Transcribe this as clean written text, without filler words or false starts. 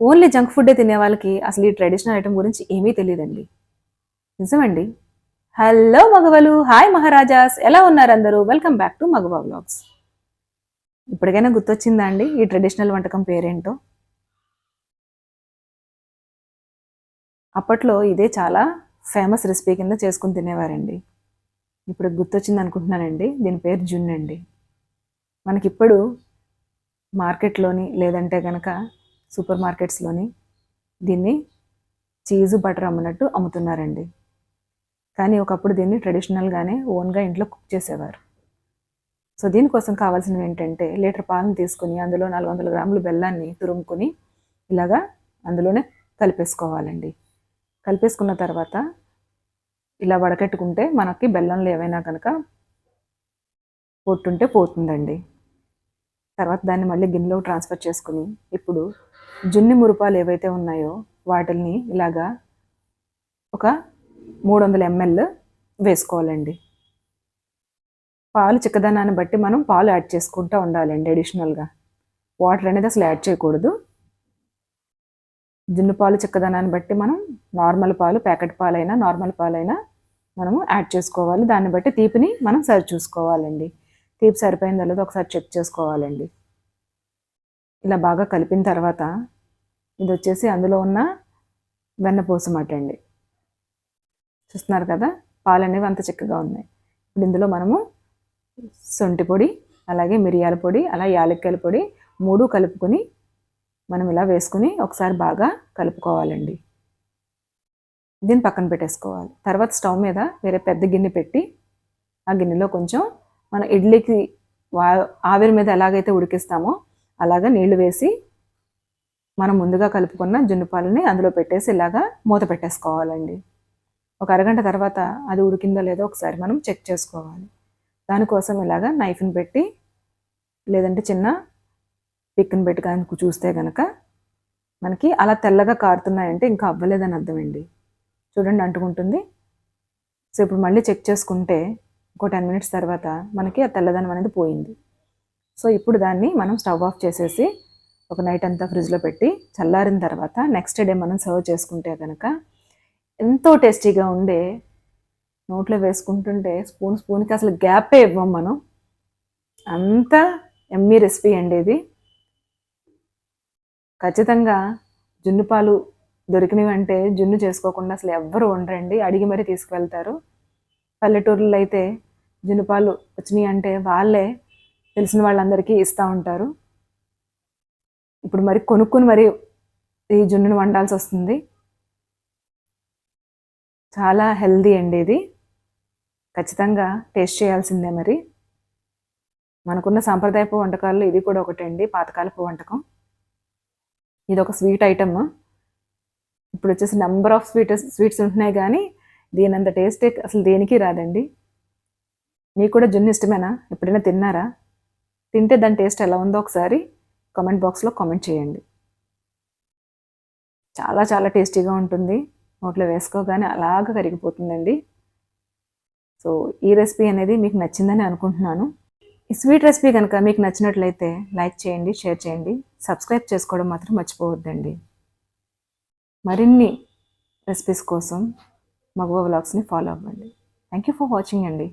Only junk ఫుడ్డే తినే వాళ్ళకి అసలు ఈ ట్రెడిషనల్ ఐటమ్ గురించి ఏమీ తెలియదండి. నిజమండి. హలో మగవలు, హాయ్ మహారాజాస్, ఎలా ఉన్నారు అందరూ? Welcome back to Magava vlogs. ఇప్పటికైనా గుర్తొచ్చిందా అండి ఈ ట్రెడిషనల్ వంటకం పేరేంటో? అప్పట్లో ఇదే చాలా ఫేమస్ రెసిపీ కింద చేసుకుని తినేవారండి. ఇప్పుడు గుర్తొచ్చింది అనుకుంటున్నానండి. దీని పేరు జున్ను అండి. మనకిప్పుడు మార్కెట్లోని లేదంటే కనుక సూపర్ మార్కెట్స్లోని దీన్ని చీజు బటర్ అమ్మినట్టు అమ్ముతున్నారండి. కానీ ఒకప్పుడు దీన్ని ట్రెడిషనల్గానే ఓన్గా ఇంట్లో కుక్ చేసేవారు. సో దీనికోసం కావాల్సినవి ఏంటంటే లీటర్ పాలను తీసుకుని అందులో 400 గ్రాముల బెల్లాన్ని తురుముకొని ఇలాగా అందులోనే కలిపేసుకోవాలండి. కలిపేసుకున్న తర్వాత ఇలా వడకట్టుకుంటే మనకి బెల్లంలో ఏవైనా కనుక పొట్టుంటే పోతుందండి. తర్వాత దాన్ని మళ్ళీ గిన్నెలో ట్రాన్స్ఫర్ చేసుకుని ఇప్పుడు జున్ని మురుపాలు ఏవైతే ఉన్నాయో వాటిల్ని ఇలాగా ఒక 300 ml వేసుకోవాలండి. పాలు చిక్కదనాన్ని బట్టి మనం పాలు యాడ్ చేసుకుంటూ ఉండాలండి. అడిషనల్గా వాటర్ అనేది అసలు యాడ్ చేయకూడదు. జున్ను పాలు చిక్కదనాన్ని బట్టి మనం నార్మల్ పాలు, ప్యాకెట్ పాలైనా నార్మల్ పాలైనా మనము యాడ్ చేసుకోవాలి. దాన్ని బట్టి తీపిని మనం సరి చూసుకోవాలండి. తీపి సరిపోయిందో లేదో ఒకసారి చెక్ చేసుకోవాలండి. ఇలా బాగా కలిపిన తర్వాత ఇది వచ్చేసి అందులో ఉన్న వెన్నపూస మాట అండి. చూస్తున్నారు కదా, పాలు అనేవి అంత చిక్కగా ఉన్నాయి. ఇప్పుడు ఇందులో మనము సొంటి పొడి, అలాగే మిరియాల పొడి, అలా యాలక్కాయల పొడి 3 కలుపుకొని మనం ఇలా వేసుకుని ఒకసారి బాగా కలుపుకోవాలండి. దీన్ని పక్కన పెట్టేసుకోవాలి. తర్వాత స్టవ్ మీద వేరే పెద్ద గిన్నె పెట్టి ఆ గిన్నెలో కొంచెం మన ఇడ్లీకి ఆవిరి మీద ఎలాగైతే ఉడికిస్తామో అలాగా నీళ్లు వేసి మనం ముందుగా కలుపుకున్న జున్ను పాలని అందులో పెట్టేసి ఇలాగా మూత పెట్టేసుకోవాలండి. ఒక అరగంట తర్వాత అది ఉడికిందో లేదో ఒకసారి మనం చెక్ చేసుకోవాలి. దానికోసం ఇలాగా నైఫ్ని పెట్టి లేదంటే చిన్న పిక్ని పెట్టి కనుక చూస్తే కనుక మనకి అలా తెల్లగా కారుతున్నాయంటే ఇంకా అవ్వలేదని అర్థం అండి. చూడండి, అంటుకుంటుంది. సో ఇప్పుడు మళ్ళీ చెక్ చేసుకుంటే ఇంకో 10 minutes తర్వాత మనకి ఆ తెల్లదనం అనేది పోయింది. సో ఇప్పుడు దాన్ని మనం స్టవ్ ఆఫ్ చేసేసి ఒక నైట్ అంతా ఫ్రిడ్జ్లో పెట్టి చల్లారిన తర్వాత నెక్స్ట్ డే మనం సర్వ్ చేసుకుంటే కనుక ఎంతో టేస్టీగా ఉండే, నోట్లో వేసుకుంటుంటే స్పూన్కి అసలు గ్యాపే ఇవ్వం మనం. అంత ఎమ్మీ రెసిపీ అండి ఇది. ఖచ్చితంగా జున్ను పాలు దొరికినవి అంటే జున్ను చేసుకోకుండా అసలు ఎవ్వరు ఉండరండి. అడిగి మరీ తీసుకువెళ్తారు. పల్లెటూర్లలో అయితే జున్ను పాలు వచ్చినాయి అంటే వాళ్ళే తెలిసిన వాళ్ళందరికీ ఇస్తూ ఉంటారు. ఇప్పుడు మరి కొనుక్కుని మరి ఈ జున్నును వండాల్సి వస్తుంది. చాలా హెల్దీ అండి ఇది. ఖచ్చితంగా టేస్ట్ చేయాల్సిందే. మరి మనకున్న సాంప్రదాయపు వంటకాల్లో ఇది కూడా ఒకటండి, పాతకాలపు వంటకం. ఇది ఒక స్వీట్ ఐటమ్. ఇప్పుడు వచ్చేసి నెంబర్ ఆఫ్ స్వీట్స్ ఉంటున్నాయి కానీ దీనంత టేస్ట్ అసలు దేనికి రాదండి. మీకు కూడా జున్ను ఇష్టమేనా? ఎప్పుడైనా తిన్నారా? తింటే దాని టేస్ట్ ఎలా ఉందో ఒకసారి కామెంట్ బాక్స్లో కామెంట్ చేయండి. చాలా చాలా టేస్టీగా ఉంటుంది. నోట్లో వేసుకోగానే అలాగ కరిగిపోతుందండి. సో ఈ రెసిపీ అనేది మీకు నచ్చిందని అనుకుంటున్నాను. ఈ స్వీట్ రెసిపీ కనుక మీకు నచ్చినట్లయితే లైక్ చేయండి, షేర్ చేయండి, సబ్స్క్రైబ్ చేసుకోవడం మాత్రం మర్చిపోవద్దండి. మరిన్ని రెసిపీస్ కోసం మగవా వ్లాగ్స్ని ఫాలో అవ్వండి. థ్యాంక్ యూ ఫర్ వాచింగ్ అండి.